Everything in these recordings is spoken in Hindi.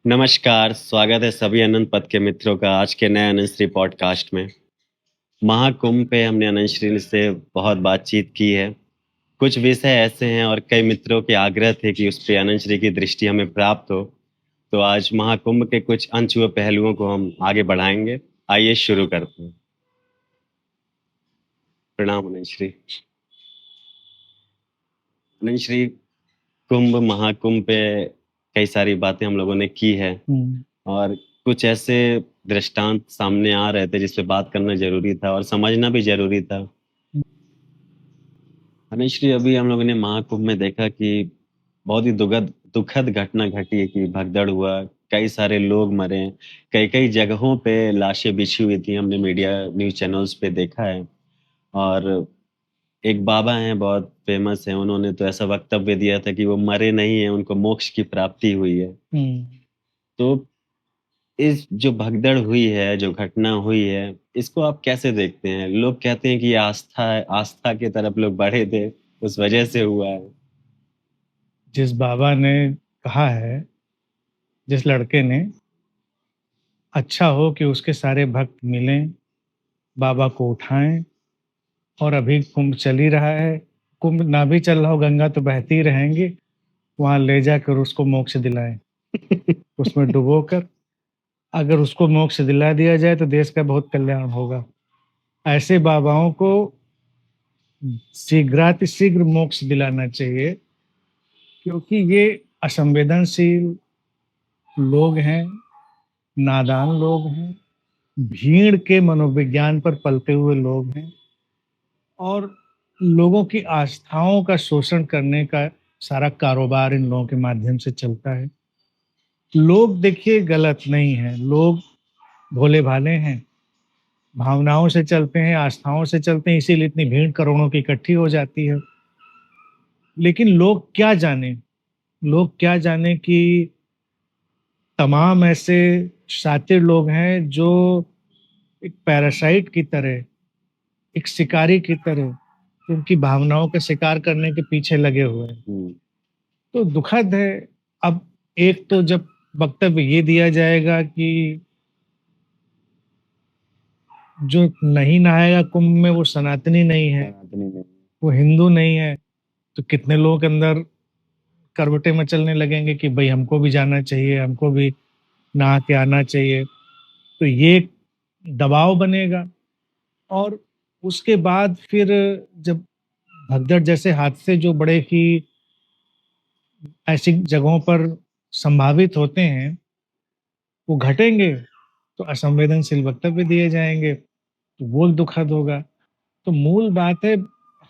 नमस्कार, स्वागत है सभी अनंत पथ के मित्रों का आज के नए अनंत श्री पॉडकास्ट में। महाकुंभ पे हमने अनंत श्री से बहुत बातचीत की है। कुछ विषय ऐसे हैं और कई मित्रों के आग्रह थे कि उस पे अनंत श्री की दृष्टि हमें प्राप्त हो। तो आज महाकुंभ के कुछ अनछुए पहलुओं को हम आगे बढ़ाएँगे। आइए शुरू करते हैं। प्रणाम अनंत श्री। अनंत श्री, कुंभ महाकुंभ पे कई सारी बातें हम लोगों ने की है हुँ। और कुछ ऐसे दृष्टांत सामने आ रहे थे जिस पे बात करना ज़रूरी था और समझना भी ज़रूरी था। हुँ। अनुश्री, अभी हम लोगों ने महाकुंभ में देखा कि बहुत ही दुखद घटना घटी है कि भगदड़ हुआ, कई सारे लोग मरे, कई-कई जगहों पे लाशें बिछी हुई थी, हमने मीडिया न्यूज़ चैनल्स पे देखा है। और एक बाबा हैं, बहुत फ़ेमस हैं, उन्होंने तो ऐसा वक्तव्य दिया था कि वो मरे नहीं हैं, उनको मोक्ष की प्राप्ति हुई है। हुँ। तो इस जो भगदड़ हुई है, जो घटना हुई है, इसको आप कैसे देखते हैं? लोग कहते हैं कि ये आस्था है, आस्था की तरफ लोग बढ़े थे, उस वजह से हुआ है। जिस बाबा ने कहा है, जिस लड़के ने, अच्छा हो कि उसके सारे भक्त मिलें, बाबा को उठाएँ और अभी कुंभ चल ही रहा है। कुंभ ना भी चल रहा हो, गंगा तो बहती ही रहेंगी, वहाँ ले जाकर उसको मोक्ष दिलाएँ। उसमें डुबोकर अगर उसको मोक्ष दिला दिया जाए तो देश का बहुत कल्याण होगा। ऐसे बाबाओं को शीघ्रातिशीघ्र मोक्ष दिलाना चाहिए, क्योंकि ये असंवेदनशील लोग हैं, नादान लोग हैं, भीड़ के मनोविज्ञान पर पलते हुए लोग हैं और लोगों की आस्थाओं का शोषण करने का सारा कारोबार इन लोगों के माध्यम से चलता है। लोग देखिए गलत नहीं हैं, लोग भोले-भाले हैं, भावनाओं से चलते हैं, आस्थाओं से चलते हैं, इसीलिए इतनी भीड़ करोड़ों की इकट्ठी हो जाती है। लेकिन लोग क्या जाने कि तमाम ऐसे शातिर लोग हैं जो एक पैरासाइट की तरह, एक शिकारी की तरह उनकी भावनाओं का शिकार करने के पीछे लगे हुए हैं। हुँ, तो दुखद है। अब एक तो जब वक्तव्य ये दिया जाएगा कि जो नहीं नहाएगा कुंभ में वो सनातनी नहीं है, सनातनी में। वो हिंदू नहीं है, तो कितने लोगों के अंदर करवटें मचलने लगेंगे कि भई हमको भी जाना चाहिए, हमको भी नहा के आना चाहिए। तो ये एक दबाव बनेगा और उसके बाद फिर जब भगदड़ जैसे हादसे जो बड़े ही ऐसी जगहों पर संभावित होते हैं, वो घटेंगे, तो असंवेदनशील वक्तव्य दिए जाएँगे, तो वो दुखद होगा। तो मूल बात है,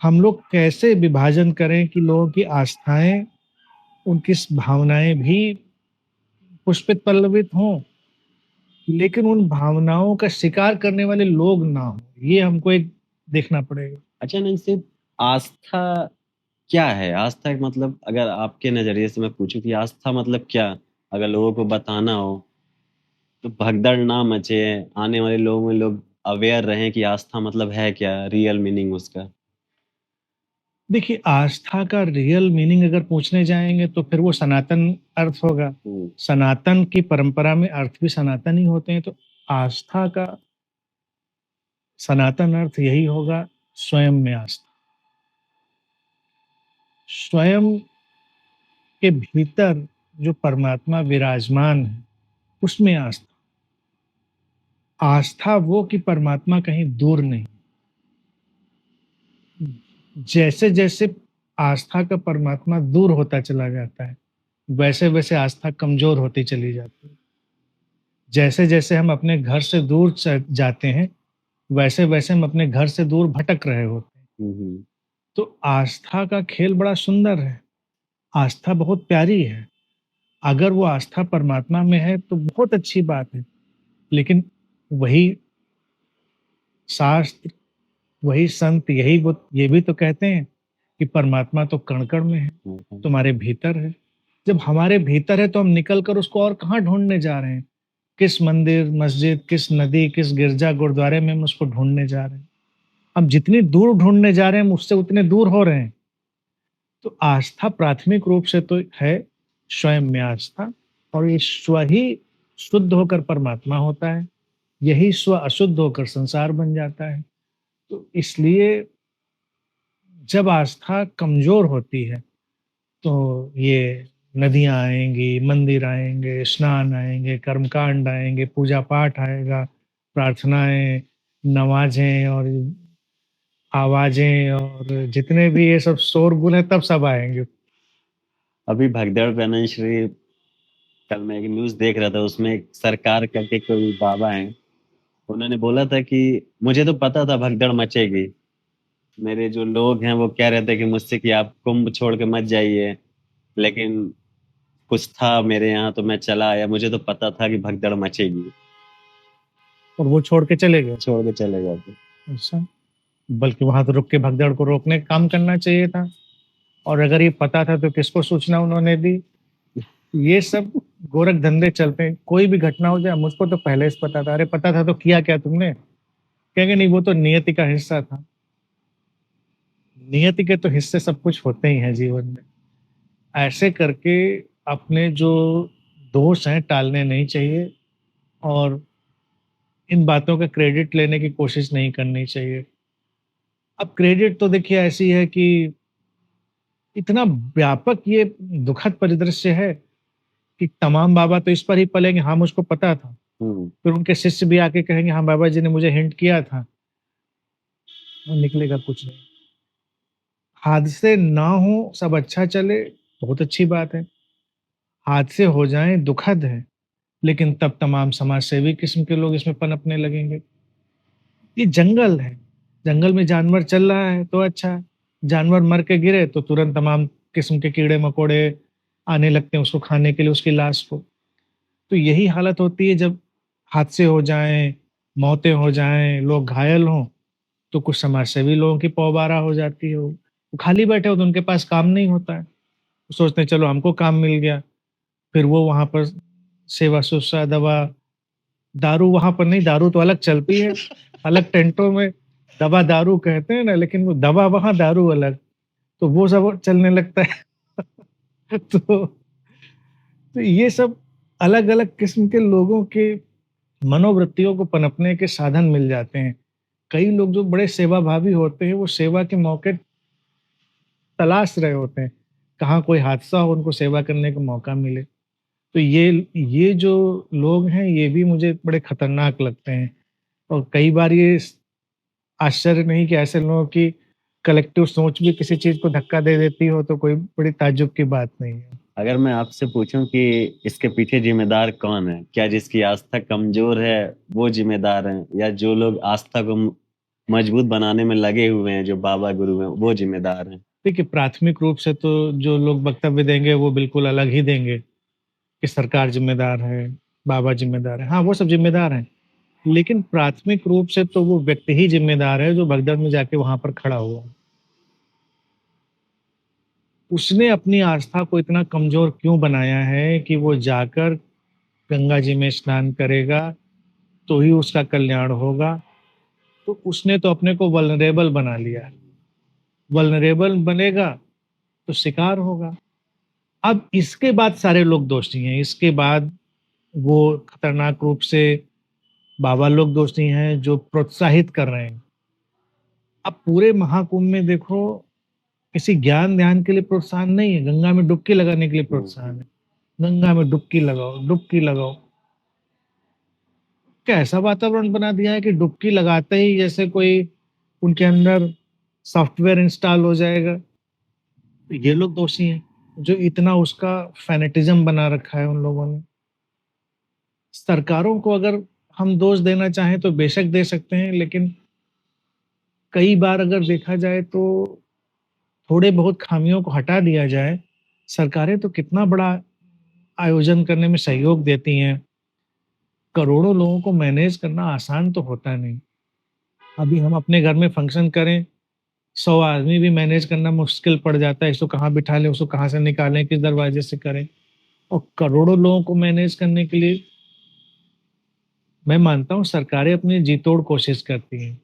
हम लोग कैसे विभाजन करें कि लोगों की आस्थाएँ, उनकी भावनाएँ भी पुष्पित पल्लवित हों, लेकिन उन भावनाओं का शिकार करने वाले लोग ना हों। ये हमको एक देखना पड़ेगा। अच्छा नहीं, सिर्फ़ आस्था क्या है? आस्था का मतलब अगर आपके नज़रिए से मैं पूछूँ कि आस्था मतलब क्या? अगर लोगों को बताना हो, तो भगदड़ ना मचे, आने वाले लोगों में लोग अवेयर रहें कि आस्था मतलब है क्या? रियल मीनिंग उसका। देखिए, आस्था का रियल मीनिंग अगर पूछने जाएँगे तो फिर वो सनातन अर्थ होगा। हुँ, सनातन की परंपरा में अर्थ भी सनातन ही होते हैं, तो आस्था का सनातन अर्थ यही होगा, स्वयं में आस्था। स्वयं के भीतर जो परमात्मा विराजमान है, उसमें आस्था। आस्था वो कि परमात्मा कहीं दूर नहीं। जैसे-जैसे आस्था का परमात्मा दूर होता चला जाता है, वैसे-वैसे आस्था कमज़ोर होती चली जाती है। जैसे-जैसे हम अपने घर से दूर च जाते हैं, वैसे-वैसे हम अपने घर से दूर भटक रहे होते हैं। हुँ, हुँ। तो आस्था का खेल बड़ा सुंदर है, आस्था बहुत प्यारी है। अगर वो आस्था परमात्मा में है तो बहुत अच्छी बात है, लेकिन वही शास्त्र, वही संत ये भी तो कहते हैं कि परमात्मा तो कण-कण में है, हुँ, हुँ। तुम्हारे भीतर है। जब हमारे भीतर है तो हम निकल कर उसको और कहाँ ढूँढने जा रहे हैं? किस मंदिर, मस्जिद, किस नदी, किस गिरजा, गुरुद्वारे में हम उसको ढूँढने जा रहे हैं? हम जितनी दूर ढूँढने जा रहे हैं, हम उससे उतने दूर हो रहे हैं। तो आस्था प्राथमिक रूप से तो है स्वयं में आस्था। और ये स्व ही शुद्ध होकर परमात्मा होता है, यही स्व अशुद्ध होकर संसार बन जाता है। तो इसलिए जब आस्था कमज़ोर होती है, तो ये नदियाँ आएँगी, मंदिर आएँगे, स्नान आएँगे, कर्मकांड आएँगे, पूजा-पाठ आएगा, प्रार्थनाएँ, नमाज़ें और आवाज़ें और जितने भी ये सब शोरगुल है, तब सब आएँगे। अभी भगदड़ पेनश्री कल मैं एक न्यूज़ देख रहा था, उसमें एक सरकार करके कोई बाबा हैं, उन्होंने बोला था कि मुझे तो पता था भगदड़ मचेगी। मेरे जो लोग हैं वो कह रहे थे कि मुझसे कि आप कुंभ छोड़ के मत जाइए, लेकिन कुछ था मेरे यहाँ तो मैं चला आया, मुझे तो पता था कि भगदड़ मचेगी, और वो छोड़ के चले गए। छोड़ के चले जाते। अच्छा, बल्कि वहाँ तो रुक के भगदड़ को रोकने का काम करना चाहिए था और अगर ये पता था तो किसको सूचना उन्होंने दी? ये सब गोरख धंधे चलते हैं, कोई भी घटना हो जाए मुझको तो पहले से पता था। अरे पता था तो किया क्या तुमने? कहेंगे नहीं वो तो नियति का हिस्सा था। नियति के तो हिस्से सब कुछ होते ही हैं जीवन में। ऐसे करके अपने जो दोष हैं टालने नहीं चाहिए और इन बातों का क्रेडिट लेने की कोशिश नहीं करनी चाहिए। अब क्रेडिट तो देखिए ऐसी है कि इतना व्यापक ये दुखद परिदृश्य है कि तमाम बाबा तो इस पर ही पलेंगे, हाँ मुझको पता था। हुँ, फिर उनके शिष्य भी आके कहेंगे हाँ बाबा जी ने मुझे हिंट किया था, और निकलेगा कुछ नहीं। हादसे ना हो, सब अच्छा चले, बहुत अच्छी बात है। हादसे हो जाएं दुखद है, लेकिन तब तमाम समाज सेवी किस्म के लोग इसमें पनपने लगेंगे। ये जंगल है, जंगल में जानवर चल रहा है तो अच्छा, जानवर मर के गिरे तो तुरंत तमाम किस्म के कीड़े-मकोड़े आने लगते हैं उसको खाने के लिए उसकी लाश को। तो यही हालत होती है जब हादसे हो जाएँ, मौतें हो जाएँ, लोग घायल हों, तो कुछ समाजसेवी लोगों की पौबारा हो जाती है। वो खाली बैठे हो तो उनके पास काम नहीं होता है। वो सोचते हैं चलो हमको काम मिल गया, फिर वो वहाँ पर सेवा-सुश्रा, दवा दारू वहाँ पर नहीं, दारू तो अलग चलती है, अलग टेंटों में दवा-दारू कहते हैं ना, लेकिन वो दवा वहाँ, दारू अलग, तो वो सब चलने लगता है। तो ये सब अलग-अलग किस्म के लोगों के मनोवृत्तियों को पनपने के साधन मिल जाते हैं। कई लोग जो बड़े सेवाभावी होते हैं, वो सेवा के मौके तलाश रहे होते हैं। कहाँ कोई हादसा हो, उनको सेवा करने का मौका मिले। तो ये जो लोग हैं, ये भी मुझे बड़े खतरनाक लगते हैं और कई बार ये स आश्चर्य नहीं कि ऐसे लोगों की कलेक्टिव सोच भी किसी चीज़ को धक्का दे देती हो, तो कोई बड़ी ताज्जुब की बात नहीं है। अगर मैं आपसे पूछूँ कि इसके पीछे ज़िम्मेदार कौन है? क्या जिसकी आस्था कमज़ोर है, वो ज़िम्मेदार हैं या जो लोग आस्था को मजबूत बनाने में लगे हुए हैं, जो बाबा गुरु हैं, वो ज़िम्मेदार हैं? देखिए, प्राथमिक रूप से तो जो लोग वक्तव्य देंगे, वो बिल्कुल अलग ही देंगे कि सरकार ज़िम्मेदार है, बाबा ज़िम्मेदार है। हाँ, वो सब ज़िम्मेदार हैं। लेकिन प्राथमिक रूप से तो वो व्यक्ति ही ज़िम्मेदार है जो भगदड़ में जाके वहाँ पर खड़ा हुआ। उसने अपनी आस्था को इतना कमज़ोर क्यों बनाया है कि वो जाकर गंगा जी में स्नान करेगा, तो ही उसका कल्याण होगा। तो उसने तो अपने को वल्नरेबल बना लिया है। वल्नरेबल बनेगा, तो शिकार होगा। अब इसके बाद सारे लोग दोषी हैं। इसके बाद वो खतरनाक रूप से बाबा लोग दोषी हैं जो प्रोत्साहित कर रहे हैं। अब पूरे महाकुंभ में देखो किसी ज्ञान ध्यान के लिए प्रोत्साहन नहीं है, गंगा में डुबकी लगाने के लिए हुँ, प्रोत्साहन है। गंगा में डुबकी लगाओ, डुबकी लगाओ। क्या ऐसा वातावरण बना दिया है कि डुबकी लगाते ही जैसे कोई उनके अंदर सॉफ्टवेयर इंस्टॉल हो जाएगा। तो ये लोग दोषी हैं, जो इतना उसका फैनेटिज़्म बना रखा है उन लोगों ने। सरकारों को अगर हम दोष देना चाहें तो बेशक दे सकते हैं, लेकिन कई बार अगर देखा जाए तो थोड़े बहुत खामियों को हटा दिया जाए, सरकारें तो कितना बड़ा आयोजन करने में सहयोग देती हैं। करोड़ों लोगों को मैनेज करना आसान तो होता नहीं। अभी हम अपने घर में फंक्शन करें, 100 आदमी भी मैनेज करना मुश्किल पड़ जाता है, इसको कहाँ बिठा लें, उसको कहाँ से निकालें, किस दरवाजे से करें और करोड़ों लोगों को मैनेज करने के लिए मैं मानता हूँ सरकारें अपनी जी तोड़ कोशिश करती हैं,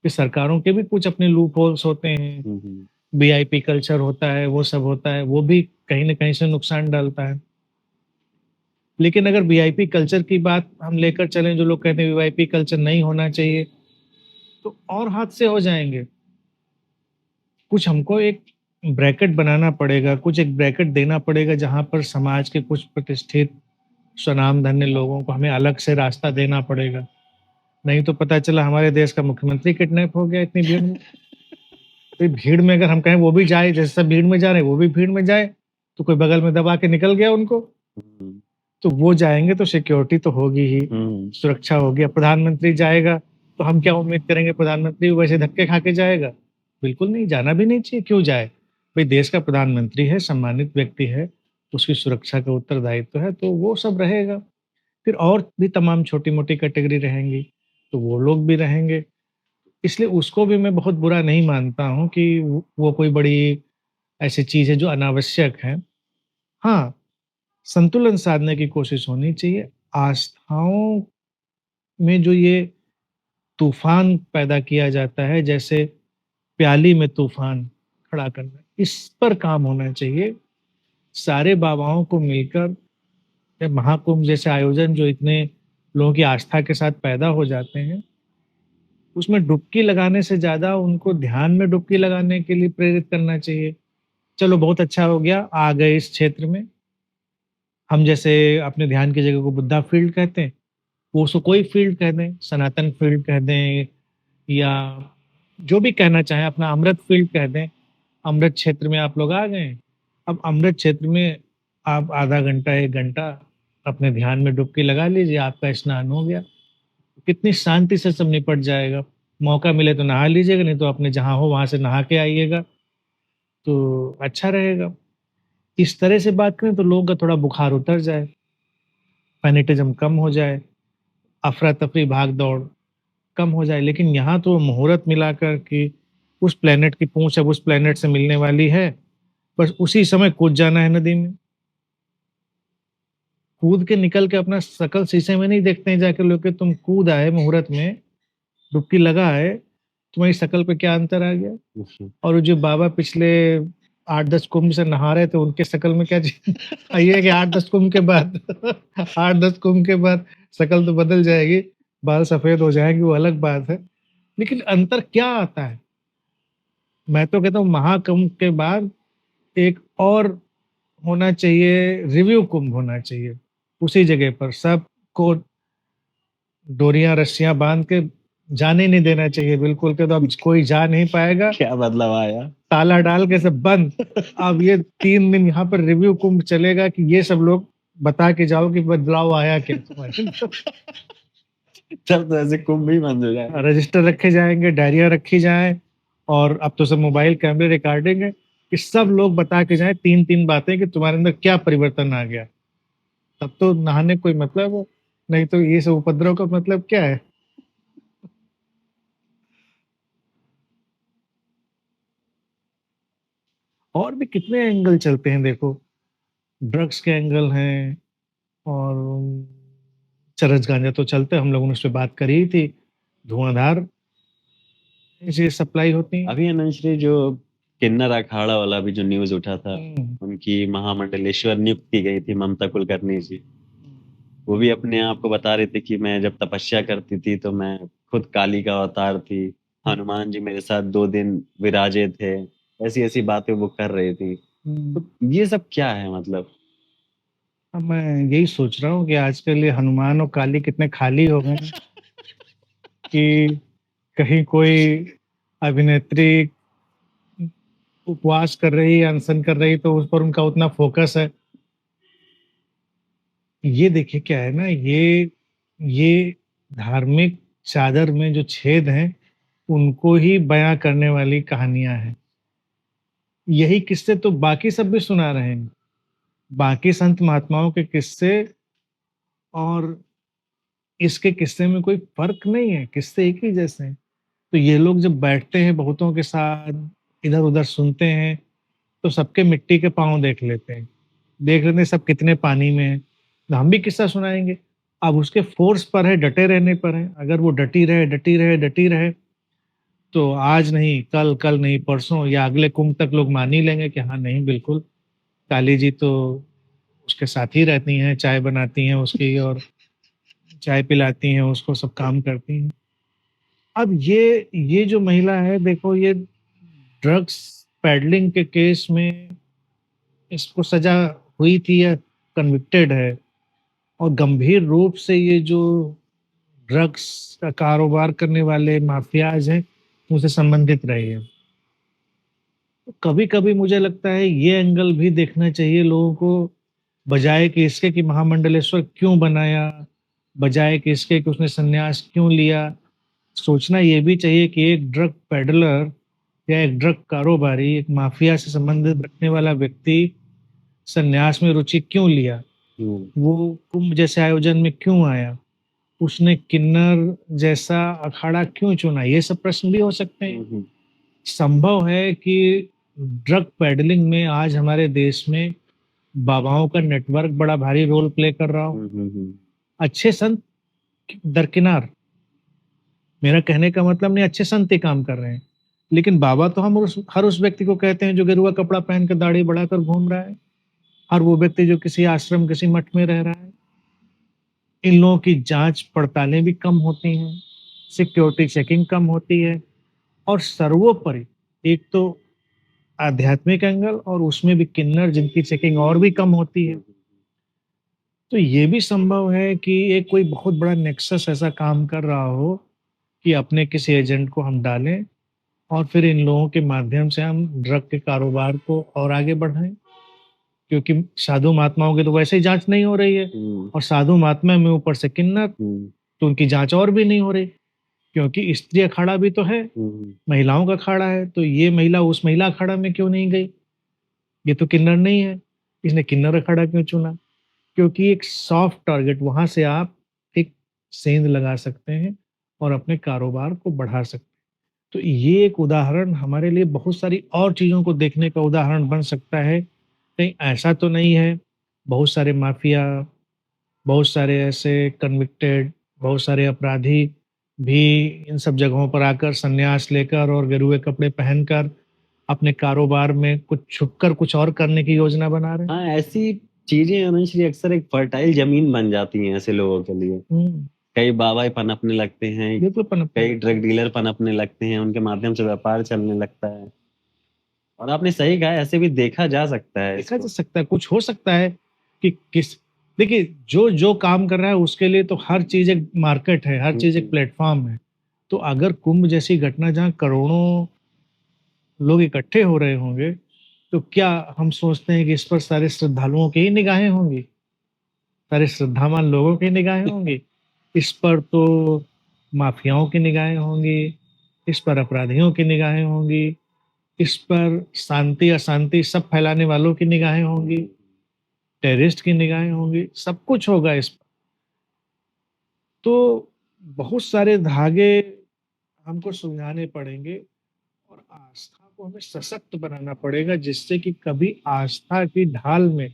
कि सरकारों के भी कुछ अपने लूप होल्स होते हैं, हुँ, हुँ। वीआईपी कल्चर होता है, वो सब होता है, वो भी कहीं न कहीं से नुकसान डालता है। लेकिन अगर वीआईपी कल्चर की बात हम लेकर चलें, जो लोग कहते हैं वीआईपी कल्चर नहीं होना चाहिए, तो और हादसे हो जाएँगे। कुछ हमको एक ब्रैकेट बनाना पड़ेगा, कुछ एक ब्रैकेट देना पड़ेगा जहाँ पर समाज के कुछ प्रतिष्ठित, स्वनामधन्य लोगों को हमें अलग से रास्ता देना पड़ेगा। नहीं तो पता चला हमारे देश का मुख्यमंत्री किडनैप हो गया इतनी भीड़ में। तो भीड़ में अगर हम कहें वो भी जाए, जैसे सब भीड़ में जा रहे हैं, वो भी भीड़ में जाए, तो कोई बगल में दबा के निकल गया उनको। हुँ, तो वो जाएँगे तो सिक्योरिटी तो होगी ही, हुँ, सुरक्षा होगी। अब प्रधानमंत्री जाएगा, तो हम क्या उम्मीद करेंगे प्रधानमंत्री वैसे धक्के खा के जाएगा? बिल्कुल नहीं, जाना भी नहीं चाहिए, क्यों जाए? भई देश का प्रधानमंत्री है, सम्मानित व्यक्ति है, उसकी सुरक्षा का उत्तरदायित्व है, तो वो सब रहेगा। फिर और भी तमाम छोटी-मोटी कैटेगरी रहेंगी, तो वो लोग भी रहेंगे। इसलिए उसको भी मैं बहुत बुरा नहीं मानता हूँ कि वो कोई बड़ी ऐसी चीज़ है जो अनावश्यक है। हाँ, संतुलन साधने की कोशिश होनी चाहिए। आस्थाओं में जो ये तूफ़ान पैदा किया जाता है, जैसे प्याली में तूफ़ान खड़ा करना, इस पर काम होना चाहिए। सारे बाबाओं को मिलकर या महाकुंभ जैसे आयोजन जो इतने लोगों की आस्था के साथ पैदा हो जाते हैं, उसमें डुबकी लगाने से ज़्यादा उनको ध्यान में डुबकी लगाने के लिए प्रेरित करना चाहिए। चलो बहुत अच्छा हो गया, आ गए इस क्षेत्र में। हम जैसे अपने ध्यान की जगह को बुद्धा फील्ड कहते हैं, वो उसको कोई फील्ड कह दें, सनातन फील्ड कह दें या जो भी कहना चाहें, अपना अमृत फील्ड कह दें। अमृत क्षेत्र में आप लोग आ गए। अब अमृत क्षेत्र में आप आधा घंटा, 1 घंटा अपने ध्यान में डुबकी लगा लीजिए, आपका स्नान हो गया। कितनी शांति से सब निपट जाएगा। मौका मिले तो नहा लीजिएगा, नहीं तो अपने जहाँ हो वहाँ से नहा के आइएगा, तो अच्छा रहेगा। इस तरह से बात करें तो लोगों का थोड़ा बुखार उतर जाए, पैनिटिज़्म कम हो जाए, अफ़रा-तफ़री, भाग-दौड़ कम हो जाए। लेकिन यहाँ तो मुहूर्त मिलाकर कि उस प्लैनेट की पूँछ अब उस प्लैनेट से मिलने वाली है, बस उसी समय कूद जाना है नदी में। कूद के निकल के अपना शकल शीशे में नहीं देखते हैं जाके लोग कि तुम कूद आए मुहूर्त में, डुबकी लगा है, तुम्हारी शकल पे क्या अंतर आ गया? हुँ। और वो जो बाबा पिछले 8-10 कुंभ से नहा रहे थे, उनके शकल में क्या चीज़ ये है कि 8-10 कुंभ के बाद 8-10 कुंभ के बाद शकल तो बदल जाएगी, बाल सफ़ेद हो जाएँगे, वो अलग बात है। लेकिन अंतर क्या आता है? मैं तो कहता हूँ महाकुंभ के बाद एक और होना चाहिए, रिव्यू कुंभ होना चाहिए। उसी जगह पर सबको डोरियाँ, रस्सियाँ बाँध के जाने नहीं देना चाहिए बिल्कुल कि तो अब कोई जा नहीं पाएगा, क्या बदलाव आया? ताला डाल के सब बंद। अब ये 3 दिन यहाँ पर रिव्यू कुंभ चलेगा कि ये सब लोग बता के जाओ कि बदलाव आया क्या तुम्हारे अंदर। तब तो ऐसे कुंभ ही बंद हो जाए। रजिस्टर रखे जाएँगे, डायरियाँ रखी जाएँ और अब तो सब मोबाइल कैमरे रिकॉर्डिंग है कि सब लोग बता के जाएँ 3-3 बातें कि तुम्हारे अंदर क्या परिवर्तन आ गया। तब तो नहाने कोई मतलब हो, नहीं तो ये सब उपद्रव का मतलब क्या है? और भी कितने एंगल चलते हैं देखो, ड्रग्स के एंगल हैं और चरस गांजा तो चलते हैं, हम लोगों ने उस पे बात करी ही थी, धुआंधार चीज़ें सप्लाई होती हैं। अभी अनुश्री जो किन्नर अखाड़ा वाला भी जो न्यूज़ उठा था, हुँ। उनकी महामंडलेश्वर नियुक्त की गई थी ममता कुलकर्णी जी। वो भी अपने आप को बता रही थी कि मैं जब तपस्या करती थी तो मैं खुद काली का अवतार थी। हनुमान जी मेरे साथ 2 दिन विराजे थे। ऐसी-ऐसी बातें वो कर रही थी। हुँ। तो ये सब क्या है मतलब? अब मैं यही सोच रहा हूँ कि आजकल ये हनुमान और काली कितने खाली हो गए हैं कि कहीं कोई अभिनेत्री उपवास कर रही है, अनशन कर रही है तो उस पर उनका उतना फ़ोकस है। ये देखिए क्या है ना, ये धार्मिक चादर में जो छेद हैं, उनको ही बयाँ करने वाली कहानियाँ हैं। यही किस्से तो बाकी सब भी सुना रहे हैं। बाकी संत महात्माओं के किस्से और इसके किस्से में कोई फ़र्क नहीं है, किस्से एक ही जैसे हैं। तो ये लोग जब बैठते हैं बहुतों के साथ, इधर-उधर सुनते हैं, तो सबके मिट्टी के पाँव देख लेते हैं। देख लेते हैं सब कितने पानी में हैं। तो हम भी किस्सा सुनाएँगे। अब उसके फ़ोर्स पर है, डटे रहने पर है। अगर वो डटी रहे, डटी रहे, डटी रहे, तो आज नहीं कल, कल नहीं परसों या अगले कुंभ तक लोग मान ही लेंगे कि हाँ, नहीं बिल्कुल, काली जी तो उसके साथ ही रहती हैं, चाय बनाती हैं उसकी और चाय पिलाती हैं उसको, सब काम करती हैं। अब ये जो महिला है देखो, ये ड्रग्स पेडलिंग के केस में इसको सज़ा हुई थी या कन्विक्टेड है, और गंभीर रूप से ये जो ड्रग्स का कारोबार करने वाले माफियाज़ हैं, उनसे संबंधित रही है। तो कभी-कभी मुझे लगता है ये एंगल भी देखना चाहिए लोगों को, बजाय कि इसके कि महामंडलेश्वर क्यों बनाया, बजाय कि इसके कि उसने सन्यास क्यों लिया। सोचना ये भी चाहिए कि एक ड्रग पेडलर या एक ड्रग कारोबारी, एक माफिया से संबंधित रखने वाला व्यक्ति सन्यास में रुचि क्यों लिया? हुँ, वो कुंभ जैसे आयोजन में क्यों आया? उसने किन्नर जैसा अखाड़ा क्यों चुना? ये सब प्रश्न भी हो सकते हैं। हुँ, हुँ, संभव है कि ड्रग पेडलिंग में आज हमारे देश में बाबाओं का नेटवर्क बड़ा भारी रोल प्ले कर रहा हो। हुँ, हुँ, हुँ। अच्छे संत दरकिनार, मेरा कहने का मतलब नहीं अच्छे संत ही काम कर रहे हैं। लेकिन बाबा तो हम हर उस व्यक्ति को कहते हैं जो गेरुआ कपड़ा पहन के दाढ़ी बढ़ाकर घूम रहा है। हर वो व्यक्ति जो किसी आश्रम, किसी मठ में रह रहा है। इन लोगों की जाँच-पड़तालें भी कम होती हैं, सिक्योरिटी चेकिंग कम होती है, और सर्वोपरि एक तो आध्यात्मिक एंगल, और उसमें भी किन्नर जिनकी चेकिंग और भी कम होती है। तो ये भी संभव है कि एक कोई बहुत बड़ा नेक्सस ऐसा काम कर रहा हो कि अपने किसी एजेंट को हम डालें और फिर इन लोगों के माध्यम से हम ड्रग के कारोबार को और आगे बढ़ाएँ। क्योंकि साधु महात्माओं की तो वैसे ही जाँच नहीं हो रही है, हुँ, और साधु महात्मा में ऊपर से किन्नर, हुँ, तो उनकी जाँच और भी नहीं हो रही, क्योंकि स्त्री अखाड़ा भी तो है, हुँ, महिलाओं का अखाड़ा है, तो ये महिला उस महिला अखाड़ा में क्यों नहीं गई? ये तो किन्नर नहीं है, इसने किन्नर अखाड़ा क्यों चुना? क्योंकि एक सॉफ्ट टारगेट, वहाँ से आप एक सेंध लगा सकते हैं और अपने कारोबार को बढ़ा सकते हैं। तो ये एक उदाहरण हमारे लिए बहुत सारी और चीज़ों को देखने का उदाहरण बन सकता है। कहीं ऐसा तो नहीं है, बहुत सारे माफिया, बहुत सारे ऐसे कन्विक्टेड, बहुत सारे अपराधी भी इन सब जगहों पर आकर संन्यास लेकर और गेरुए कपड़े पहनकर अपने कारोबार में कुछ छुपकर कुछ और करने की योजना बना रहे हैं। हाँ, ऐसी चीज़ें अनुश्री अक्सर एक फर्टाइल ज़मीन बन जाती हैं ऐसे लोगों के लिए। हुँ, कई बाबा पनपने लगते हैं, बिल्कुल पनपने कई लगते ड्रग हैं। डीलर पनपने लगते हैं, उनके माध्यम से व्यापार चलने लगता है। और आपने सही कहा है, ऐसे भी देखा जा सकता है देखा जा इसको। सकता है, कुछ हो सकता है कि किस देखिए, जो काम कर रहा है उसके लिए तो हर चीज़ एक मार्केट है, हर हुँ, चीज़ एक हुँ, प्लेटफ़ॉर्म है। तो अगर कुंभ जैसी घटना जहाँ करोड़ों लोग इकट्ठे हो रहे होंगे, तो क्या हम सोचते हैं कि इस पर सारे श्रद्धालुओं की ही निगाहें होंगी? सारे श्रद्धावान लोगों की निगाहें होंगी? इस पर तो माफियाओं की निगाहें होंगी, इस पर अपराधियों की निगाहें होंगी, इस पर शांति-अशांति सब फैलाने वालों की निगाहें हुँ, होंगी, हुँ। टेररिस्ट की निगाहें होंगी, सब कुछ होगा इस पर। तो बहुत सारे धागे हमको सुलझाने पड़ेंगे, और आस्था को हमें सशक्त बनाना पड़ेगा, जिससे कि कभी आस्था की ढाल में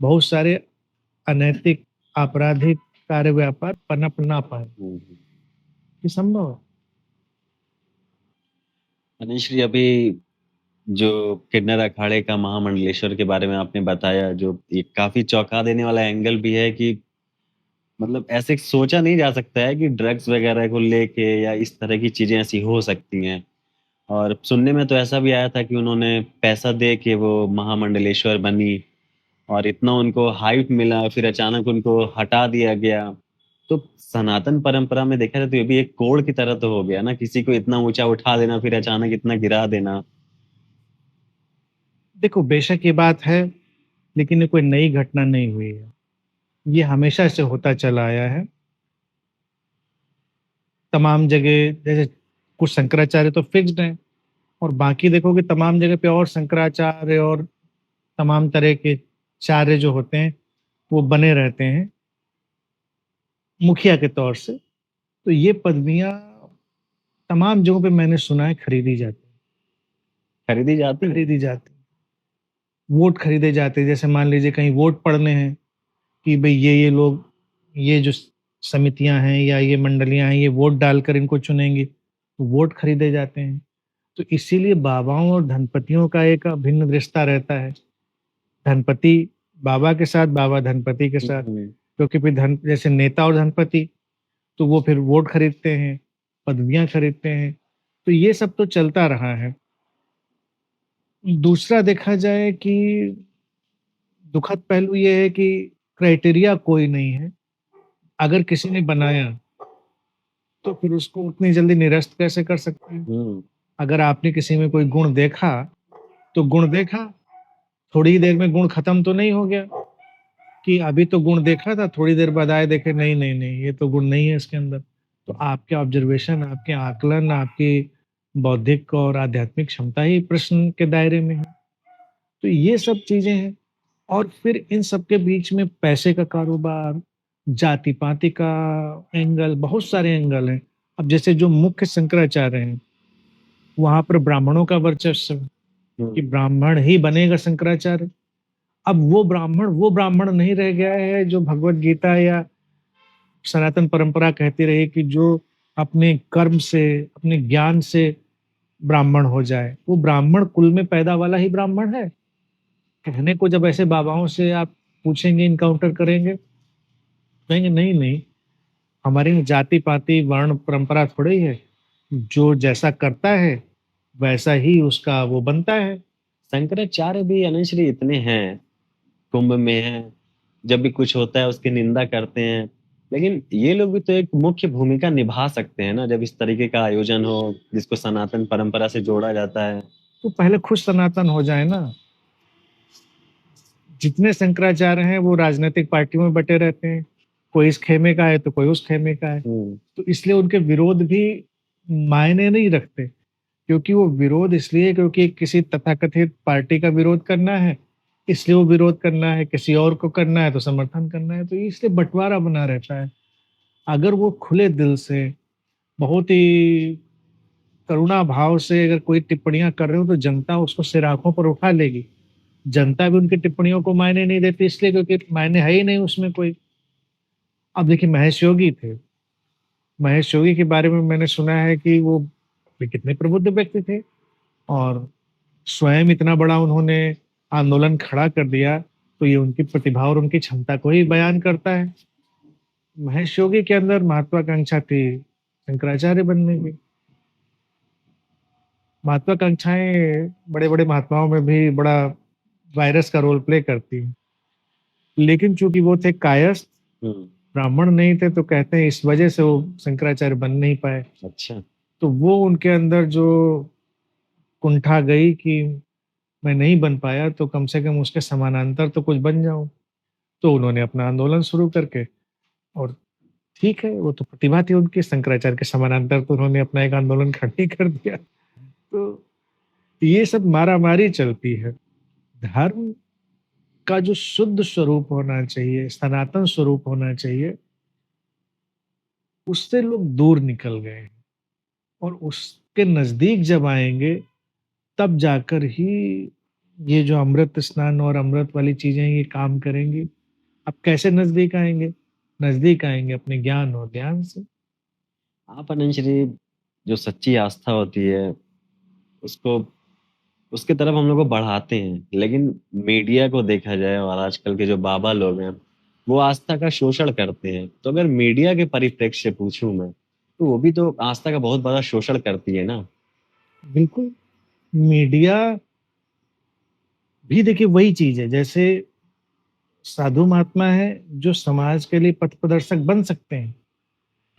बहुत सारे अनैतिक, आपराधिक कार्य व्यापार पनप ना पाए। हुँ, हुँ। ये संभव है। अनुश्री अभी जो किन्नर अखाड़े का महामंडलेश्वर के बारे में आपने बताया, जो ये काफ़ी चौंका देने वाला एंगल भी है कि मतलब ऐसे सोचा नहीं जा सकता है कि ड्रग्स वगैरह को लेके या इस तरह की चीज़ें ऐसी हो सकती हैं। और सुनने में तो ऐसा भी आया था कि उन्होंने पैसा दे के वो महामंडलेश्वर बनी और इतना उनको हाइप मिला, फिर अचानक उनको हटा दिया गया। तो सनातन परंपरा में देखा जाए तो ये भी एक कोढ़ की तरह तो हो गया ना, किसी को इतना ऊँचा उठा देना, फिर अचानक इतना गिरा देना। देखो, बेशक ये बात है, लेकिन ये कोई नई घटना नहीं हुई है। ये हमेशा से होता चला आया है। तमाम जगह जैसे कुछ शंकराचार्य तो फिक्स्ड हैं, और बाकी देखोगे तमाम जगह पे और शंकराचार्य और तमाम तरह के चार्य जो होते हैं, वो बने रहते हैं, मुखिया के तौर से। तो ये पदवियाँ तमाम जगहों पे मैंने सुना है खरीदी जाती हैं, खरीदी जाती हैं। खरीदी जाती हैं। वोट खरीदे जाते हैं, जैसे मान लीजिए कहीं वोट पड़ने हैं कि भई ये लोग, ये जो समितियाँ हैं या ये मंडलियाँ हैं, ये वोट डालकर इनको चुनेंगी, तो वोट खरीदे जाते हैं। तो इसीलिए बाबाओं और धनपतियों का एक अभिन्न रिश्ता रहता है। धनपति बाबा के साथ, बाबा धनपति के साथ, हुँ, क्योंकि फिर धन जैसे नेता और धनपति, तो वो फिर वोट खरीदते हैं, पदवियाँ खरीदते हैं, तो ये सब तो चलता रहा है। दूसरा देखा जाए कि दुखद पहलू ये है कि क्राइटेरिया कोई नहीं है। अगर किसी ने बनाया, तो फिर उसको उतनी जल्दी निरस्त कैसे कर सकते हैं? हुँ, अगर आपने किसी में कोई गुण देखा, तो गुण देखा, थोड़ी ही देर में गुण खत्म तो नहीं हो गया कि अभी तो गुण देखा था, थोड़ी देर बाद आए देखे नहीं, नहीं, नहीं, ये तो गुण नहीं है इसके अंदर। तो आपके ऑब्जर्वेशन, आपके आकलन, आपकी बौद्धिक और आध्यात्मिक क्षमता ही प्रश्न के दायरे में है। तो ये सब चीज़ें हैं और फिर इन सब के बीच में पैसे का कारोबार, जाति-पाति का एंगल, बहुत सारे एंगल हैं। अब जैसे जो मुख्य शंकराचार्य हैं, वहाँ पर ब्राह्मणों का वर्चस्व है कि हुँ, ब्राह्मण ही बनेगा शंकराचार्य। अब वो ब्राह्मण नहीं रह गया है जो भगवत गीता या सनातन परंपरा कहती रही कि जो अपने कर्म से, अपने ज्ञान से ब्राह्मण हो जाए। वो ब्राह्मण कुल में पैदा वाला ही ब्राह्मण है। कहने को जब ऐसे बाबाओं से आप पूछेंगे, इनकाउंटर करेंगे, कहेंगे नहीं, नहीं, हमारे यहाँ जाति-पाति, वर्ण, परंपरा थोड़ी है। जो जैसा करता है, वैसा ही उसका वो बनता है। शंकराचार्य भी अनश्री इतने हैं, कुंभ में हैं, जब भी कुछ होता है उसकी निंदा करते हैं। लेकिन ये लोग भी तो एक मुख्य भूमिका निभा सकते हैं ना, जब इस तरीके का आयोजन हो, जिसको सनातन परंपरा से जोड़ा जाता है। तो पहले खुद सनातन हो जाए ना। जितने शंकराचार्य हैं वो राजनीतिक पार्टियों में बटे रहते हैं। कोई इस खेमे का है तो कोई उस खेमे का है। हुँ, तो इसलिए उनके विरोध भी मायने नहीं रखते, क्योंकि वो विरोध इसलिए क्योंकि किसी तथाकथित पार्टी का विरोध करना है, इसलिए वो विरोध करना है, किसी और को करना है तो समर्थन करना है, तो इसलिए बँटवारा बना रहता है। अगर वो खुले दिल से, बहुत ही करुणा भाव से अगर कोई टिप्पणियाँ कर रहे हो तो जनता उसको सिर-आँखों पर उठा लेगी। जनता भी उनकी टिप्पणियों को मायने नहीं देती इसलिए क्योंकि मायने है ही नहीं उसमें कोई। अब देखिए महेश योगी थे, महेश योगी के बारे में मैंने सुना है कि वो भी कितने प्रबुद्ध व्यक्ति थे और स्वयं इतना बड़ा उन्होंने आंदोलन खड़ा कर दिया, तो ये उनकी प्रतिभा और उनकी क्षमता को ही बयान करता है। महेश योगी के अंदर महत्वाकांक्षा थी शंकराचार्य बनने की। महत्वाकांक्षाएँ बड़े-बड़े महात्माओं में भी बड़ा वायरस का रोल प्ले करती हैं। लेकिन चूँकि वो थे कायस्थ, हुँ, ब्राह्मण नहीं थे तो कहते हैं इस वजह से वो शंकराचार्य बन नहीं पाए। अच्छा। तो वो उनके अंदर जो कुंठा गई कि मैं नहीं बन पाया तो कम से कम उसके समानांतर तो कुछ बन जाऊँ। तो उन्होंने अपना आंदोलन शुरू करके और ठीक है, वो तो प्रतिभा थी उनकी, शंकराचार्य के समानांतर तो उन्होंने अपना एक आंदोलन खड़ा ही कर दिया। तो ये सब मारा-मारी चलती है। धर्म का जो शुद्ध स्वरूप होना चाहिए, सनातन स्वरूप होना चाहिए, उससे लोग दूर निकल गए हैं और उसके नज़दीक जब आएँगे, तब जाकर ही ये जो अमृत स्नान और अमृत वाली चीज़ें ये काम करेंगी। अब कैसे नज़दीक आएँगे? नज़दीक आएँगे अपने ज्ञान और ध्यान से। आप अनश्री जो सच्ची आस्था होती है, उसको उसकी तरफ हम लोग को बढ़ाते हैं। लेकिन मीडिया को देखा जाए और आजकल के जो बाबा लोग हैं, वो आस्था का शोषण करते हैं। तो अगर मीडिया के परिप्रेक्ष्य से पूछूँ मैं, तो वो भी तो आस्था का बहुत बड़ा शोषण करती है ना? बिल्कुल, मीडिया भी देखिए वही चीज़ है, जैसे साधु महात्मा हैं, जो समाज के लिए पथ प्रदर्शक बन सकते हैं,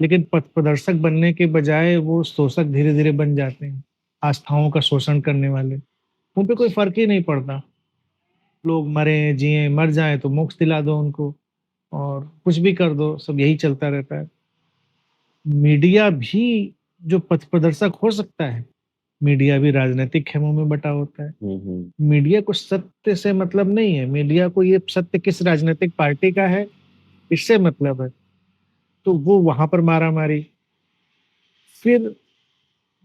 लेकिन पथ प्रदर्शक बनने के बजाय वो शोषक धीरे-धीरे बन जाते हैं, आस्थाओं का शोषण करने वाले। उन पे कोई फ़र्क ही नहीं पड़ता। लोग मरें, जिएँ, मर जाएँ तो मोक्ष दिला दो उनको और कुछ भी कर दो, सब यही चलता रहता है। मीडिया भी जो पथ प्रदर्शक हो सकता है, मीडिया भी राजनैतिक खेमों में बँटा होता है। हुँ, हुँ। मीडिया को सत्य से मतलब नहीं है, मीडिया को ये सत्य किस राजनैतिक पार्टी का है, इससे मतलब है। तो वो वहाँ पर मारा-मारी। फिर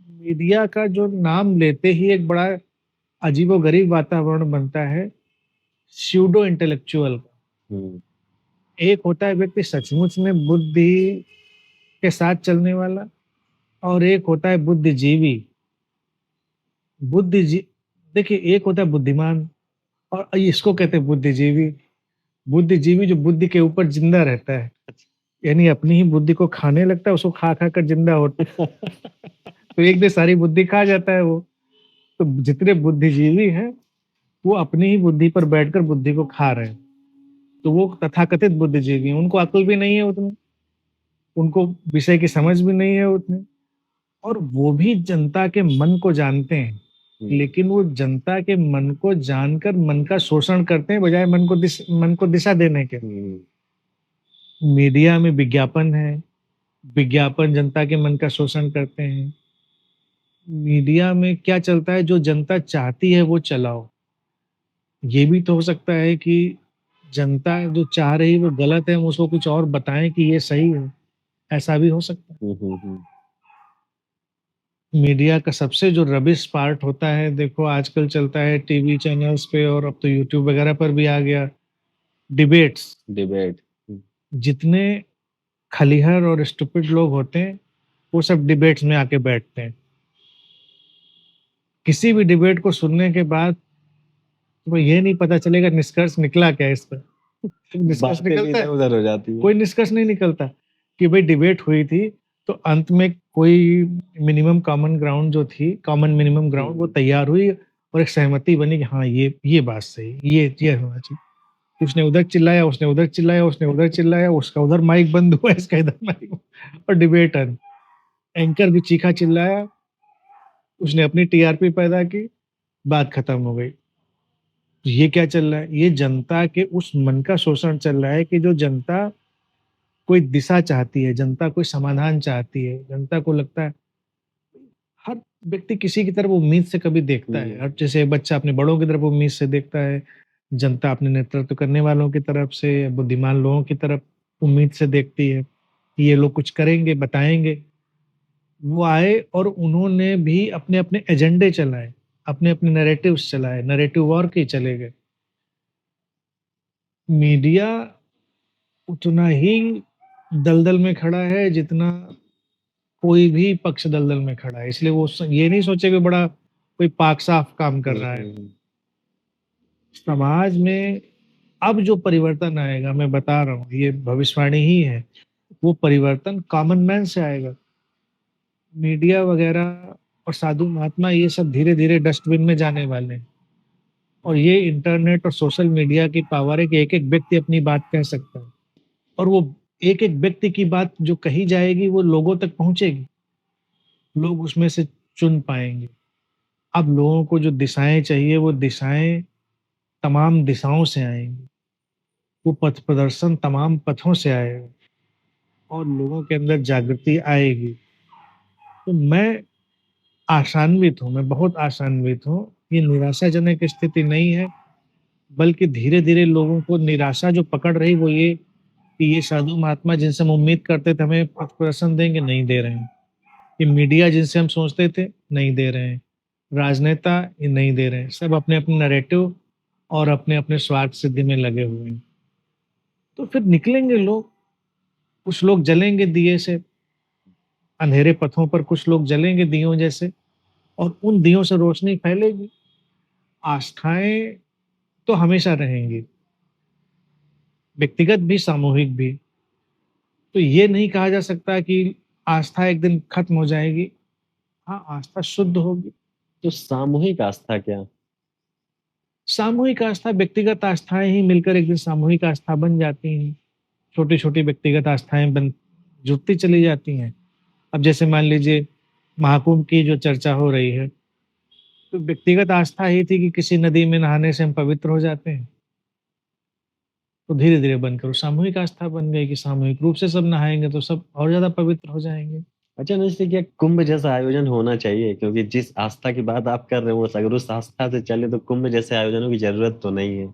मीडिया का जो नाम लेते ही एक बड़ा अजीबो-गरीब वातावरण बनता है, स्यूडो इंटेलेक्चुअल का। हुँ, एक होता है व्यक्ति सचमुच में बुद्धि के साथ चलने वाला और एक होता है बुद्धिजीवी। बुद्धिजी देखिए एक होता है बुद्धिमान और इसको कहते हैं बुद्धिजीवी। बुद्धिजीवी जो बुद्धि के ऊपर जिंदा रहता है, यानी अपनी ही बुद्धि को खाने लगता है, उसको खा खा कर जिंदा होता है। तो एक दिन सारी बुद्धि खा जाता है वो। तो जितने बुद्धिजीवी हैं वो अपनी ही बुद्धि पर बैठकर बुद्धि को खा रहे हैं। तो वो तथाकथित बुद्धिजीवी हैं, उनको अक्ल भी नहीं है उतनी, उनको विषय की समझ भी नहीं है उतनी, और वो भी जनता के मन को जानते हैं। हम्म, लेकिन वो जनता के मन को जानकर मन का शोषण करते हैं, बजाय मन को दिशा देने के। हम्म, मीडिया में विज्ञापन है, विज्ञापन जनता के मन का शोषण करते हैं। मीडिया में क्या चलता है, जो जनता चाहती है वो चलाओ। ये भी तो हो सकता है कि जनता जो चाह रही है वो गलत है, हम उसको कुछ और बताएं कि ये सही है, ऐसा भी हो सकता है। हम्म। मीडिया का सबसे जो रबिश पार्ट होता है, देखो आजकल चलता है टीवी चैनल्स पे और अब तो यूट्यूब वगैरह पर भी आ गया, डिबेट्स। डिबेट। जितने खलिहर और स्टूपिड लोग होते हैं वो सब डिबेट्स में आके बैठते हैं। किसी भी डिबेट को सुनने के बाद तो ये नहीं पता चलेगा निष्कर्ष निकला क्या इस पर। तो निष्कर्ष बातें भी निकलता इधर है, उधर हो जाती है। कोई निष्कर्ष नहीं निकलता कि भाई डिबेट हुई थी तो अंत में कोई मिनिमम कॉमन ग्राउंड जो थी, कॉमन मिनिमम ग्राउंड वो तैयार हुई और एक सहमति बनी कि हाँ ये बात सही, ये होना चाहिए। उसने उधर चिल्लाया, उसने उधर चिल्लाया, उसने उधर चिल्लाया, उसका उधर माइक बंद हुआ, इसका इधर माइक, और डिबेट एंकर भी चीखा चिल्लाया, उसने अपनी टीआरपी पैदा की, बात खत्म हो गई। ये क्या चल रहा है, ये जनता के उस मन का शोषण चल रहा है कि जो जनता कोई दिशा चाहती है, जनता कोई समाधान चाहती है, जनता को लगता है, हर व्यक्ति किसी की तरफ उम्मीद से कभी देखता है। हम्म, हर जैसे बच्चा अपने बड़ों की तरफ उम्मीद से देखता है, जनता अपने नेतृत्व करने वालों की तरफ से, बुद्धिमान लोगों की तरफ उम्मीद से देखती है कि ये लोग कुछ करेंगे, बताएंगे। वो आए और उन्होंने भी अपने अपने एजेंडे चलाए, अपने अपने नैरेटिव्स चलाए, नैरेटिव वॉर के चले गए। मीडिया उतना ही दलदल में खड़ा है जितना कोई भी पक्ष दलदल में खड़ा है, इसलिए वो ये नहीं सोचे कि बड़ा कोई पाक साफ काम कर रहा है। हम्म। समाज में अब जो परिवर्तन आएगा, मैं बता रहा हूँ, ये भविष्यवाणी ही है, वो परिवर्तन कॉमन मैन से आएगा। मीडिया वगैरह और साधु महात्मा ये सब धीरे धीरे डस्टबिन में जाने वाले हैं। और ये इंटरनेट और सोशल मीडिया की पावर है कि एक एक व्यक्ति अपनी बात कह सकता है, और वो एक एक व्यक्ति की बात जो कही जाएगी वो लोगों तक पहुंचेगी, लोग उसमें से चुन पाएंगे। अब लोगों को जो दिशाएं चाहिए वो दिशाएं तमाम दिशाओं से आएंगी, वो पथ प्रदर्शन तमाम पथों से आएगा और लोगों के अंदर जागृति आएगी। तो मैं आशान्वित हूँ, मैं बहुत आशान्वित हूँ। ये निराशाजनक स्थिति नहीं है, बल्कि धीरे धीरे लोगों को निराशा जो पकड़ रही वो ये कि ये साधु महात्मा जिनसे हम उम्मीद करते थे हमें पथ प्रदर्शन देंगे, नहीं दे रहे हैं। ये मीडिया जिनसे हम सोचते थे, नहीं दे रहे हैं। राजनेता ये नहीं दे रहे हैं, सब अपने अपने नैरेटिव और अपने अपने स्वार्थ सिद्धि में लगे हुए हैं। तो फिर निकलेंगे लोग, कुछ लोग जलेंगे दिए से, अंधेरे पथों पर कुछ लोग जलेंगे दियों जैसे, और उन दियों से रोशनी फैलेगी। आस्थाएं तो हमेशा रहेंगी, व्यक्तिगत भी सामूहिक भी। तो ये नहीं कहा जा सकता कि आस्था एक दिन खत्म हो जाएगी। हाँ, आस्था शुद्ध होगी। तो सामूहिक आस्था क्या? सामूहिक आस्था, व्यक्तिगत आस्थाएं ही मिलकर एक दिन सामूहिक आस्था बन जाती हैं। छोटी छोटी व्यक्तिगत आस्थाएं बन जुड़ती चली जाती हैं। अब जैसे मान लीजिए महाकुंभ की जो चर्चा हो रही है, तो व्यक्तिगत आस्था ही थी कि किसी नदी में नहाने से हम पवित्र हो जाते हैं। तो धीरे धीरे बनकर वो सामूहिक आस्था बन गई कि सामूहिक रूप से सब नहाएंगे तो सब और ज्यादा पवित्र हो जाएंगे। अच्छा, वैसे क्या कुंभ जैसा आयोजन होना चाहिए? क्योंकि जिस आस्था की बात आप कर रहे हो, अगर उस आस्था से चले तो कुंभ जैसे आयोजनों की जरूरत तो नहीं है।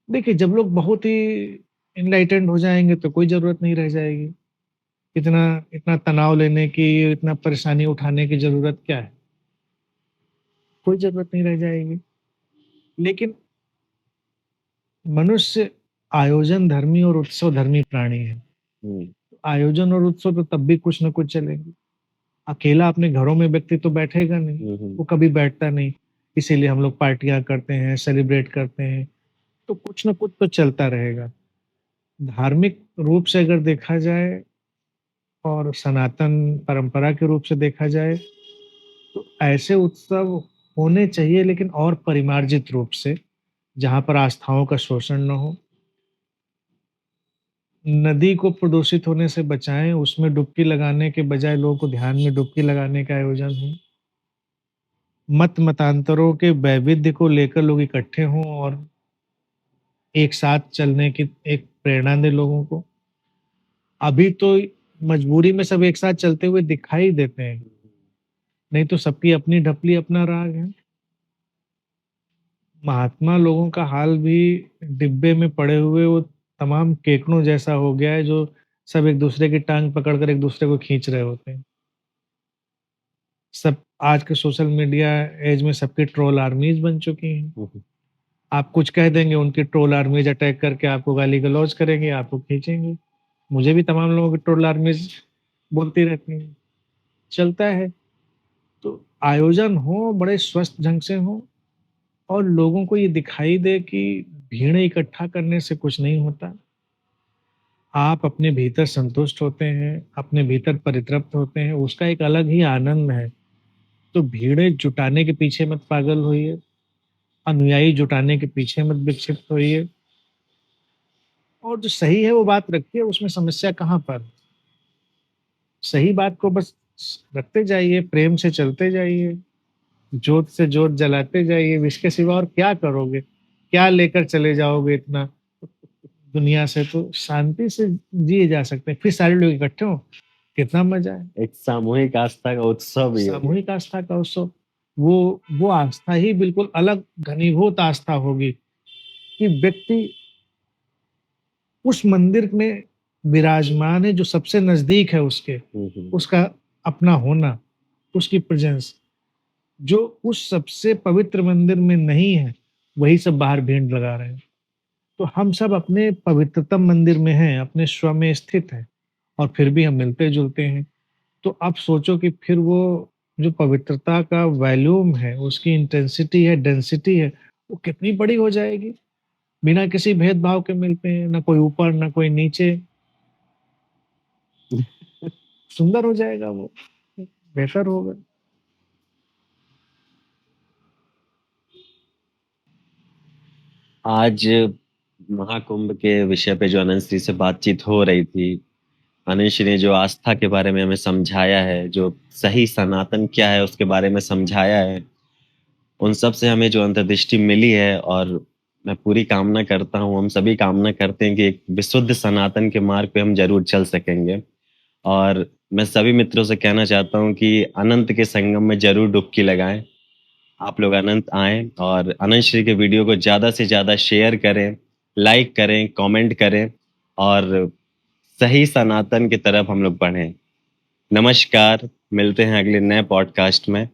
देखिए, जब लोग बहुत ही इनलाइटेंड हो जाएंगे तो कोई जरूरत नहीं रह जाएगी। इतना इतना तनाव लेने की, इतना परेशानी उठाने की जरूरत क्या है? कोई जरूरत नहीं रह जाएगी। लेकिन मनुष्य आयोजन धर्मी और उत्सव धर्मी प्राणी है। हम्म, आयोजन और उत्सव तो तब भी कुछ न कुछ चलेंगे। अकेला अपने घरों में व्यक्ति तो बैठेगा नहीं, हम्म, वो कभी बैठता नहीं। इसीलिए हम लोग पार्टियां करते हैं, सेलिब्रेट करते हैं, तो कुछ ना कुछ तो चलता रहेगा। धार्मिक रूप से अगर देखा जाए और सनातन परंपरा के रूप से देखा जाए, तो ऐसे उत्सव होने चाहिए लेकिन और परिमार्जित रूप से, जहाँ पर आस्थाओं का शोषण ना हो। नदी को प्रदूषित होने से बचाएँ, उसमें डुबकी लगाने के बजाय लोगों को ध्यान में डुबकी लगाने का आयोजन हो। मतांतरों के वैविध्य को लेकर लोग इकट्ठे हों और एक साथ चलने की एक प्रेरणा दें लोगों को। अभी तो मजबूरी में सब एक साथ चलते हुए दिखाई देते हैं, नहीं तो सबकी अपनी ढपली, अपना राग है। महात्मा लोगों का हाल भी डिब्बे में पड़े हुए वो तमाम केकड़ों जैसा हो गया है, जो सब एक-दूसरे की टाँग पकड़ कर एक-दूसरे को खींच रहे होते हैं। सब आज के सोशल मीडिया ऐज में सबकी ट्रोल आर्मीज़ बन चुकी हैं। हुँ, हुँ। आप कुछ कह देंगे, उनकी ट्रोल आर्मीज़ अटैक करके आपको गाली-गलौज करेंगे, आपको खींचेंगे। मुझे भी तमाम लोगों की ट्रोल आर्मीज़ बोलती रहती हैं। चलता है, तो आयोजन हो, बड़े स्वस्थ ढंग से हो और लोगों को ये दिखाई दे कि भीड़ इकट्ठा करने से कुछ नहीं होता। आप अपने भीतर संतुष्ट होते हैं, अपने भीतर परितृप्त होते हैं, उसका एक अलग ही आनंद है। तो भीड़ें जुटाने के पीछे मत पागल होइए, अनुयायी जुटाने के पीछे मत विक्षिप्त होइए और जो सही है वो बात रखिए, उसमें समस्या कहाँ पर? सही बात को बस रखते जाइए, प्रेम से चलते जाइए, जोत से जोत जलाते जाइए, इसके सिवा और क्या करोगे? क्या लेकर चले जाओगे इतना दुनिया से? तो शांति से जिए जा सकते हैं, फिर सारे लोग इकट्ठे हों, कितना मज़ा है। एक सामूहिक आस्था का उत्सव ही है ये। सामूहिक आस्था का उत्सव, वो आस्था ही बिल्कुल अलग घनीभूत आस्था होगी कि व्यक्ति उस मंदिर में विराजमान है जो सबसे नज़दीक है उसके, हुँ, हुँ। उसका अपना होना, उसकी प्रेज़ेंस। जो उस सबसे पवित्र मंदिर में नहीं है, वही सब बाहर भीड़ लगा रहे हैं। तो हम सब अपने पवित्रतम मंदिर में हैं, अपने स्व में स्थित हैं और फिर भी हम मिलते-जुलते हैं। तो अब सोचो कि फिर वो जो पवित्रता का वॉल्यूम है, उसकी इंटेंसिटी है, डेंसिटी है, वो कितनी बड़ी हो जाएगी। बिना किसी भेदभाव के मिलते हैं, ना कोई ऊपर, ना कोई नीचे, सुंदर हो जाएगा वो, बेहतर होगा। आज महाकुंभ के विषय पे जो अनंत श्री से बातचीत हो रही थी, अनंत श्री ने जो आस्था के बारे में हमें समझाया है, जो सही सनातन क्या है उसके बारे में समझाया है, उन सब से हमें जो अंतर्दृष्टि मिली है और मैं पूरी कामना करता हूँ, हम सभी कामना करते हैं कि एक विशुद्ध सनातन के मार्ग पे हम ज़रूर चल सकेंगे। और मैं सभी मित्रों से कहना चाहता हूँ कि अनंत के संगम में ज़रूर डुबकी लगाएँ। आप लोग अनंत आएँ और अनंत श्री के वीडियो को ज़्यादा से ज़्यादा शेयर करें, लाइक करें, कमेंट करें और सही सनातन की तरफ हम लोग बढ़ें। नमस्कार, मिलते हैं अगले नए पॉडकास्ट में।